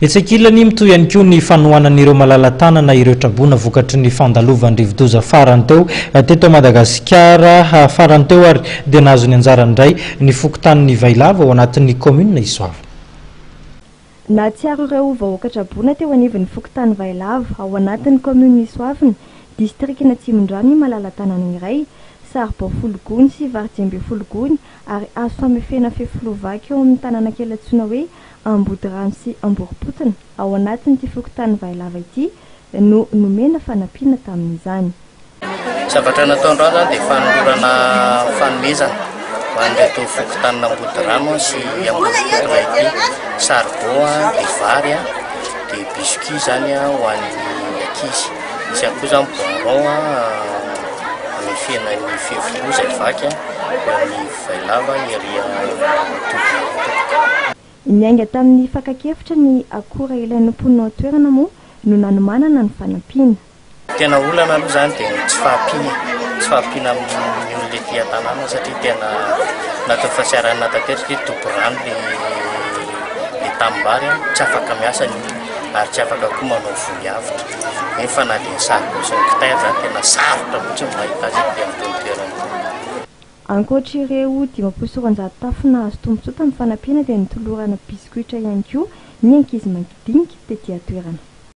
Etsekilany mitoy ihany koa ny fanohanan'ireo malalatanana ireo trabona vokatry ny fandalovan'Rivodoza farany teo teto Madagasikara farany teo ary dia nahazo ny anjarany indray ny fokotanin'ny Vailava ao anatin'ny commune Isoava. Natsiaro ireo vahoaka trabona teo anivon'ny fokotanin'ny Vailava ao anatin'ny commune Isoava, distrikina Tsimondrano malalatanana iray, Sarbo Fologony sy Varjembe Fologony ary azo famefena fefilovaka eo amin'ny tanàna kely antsoina hoe Ambodirano sy Amboropotona ao anatin'ity fokotanin'ny Vailava ity no nomena fanampiana tamin'izany. Zavatra nataon'ireo zany dia fanolorana fanomezana ho an'ireto fokotanina Ambodirano sy Amboropotona ity, Sarbo dia vary dia biscuit zany ho an'ny ankizy. Sy akoho zany bonbon amefena ny fefiloza vaky ny Vailava ery Niainga tamin'ny fakakefitra ny akora ilain'ny mponina ao toerana moa no nanomanana ny fanampiana. Tena olana aloha zany dia tsy fahampiana amin'ny olona ety an-tanàna satria tena natao fahatsiarana tanteraka hoe toborano le tambary tsy afaka miasa ny ary tsy afaka koa manao voiavitra. Nefa na dia ny sariko sy ny kitay zany tena sarotra mihitsy ny mahita azy ety amin'ny toerana. Ankoatra ireo 900 tafo nahazo tombotsoa tamin'ny fanampiana dia nitolorana biskuitra ihany koa ny ankizy mandinika tetỳ toerana.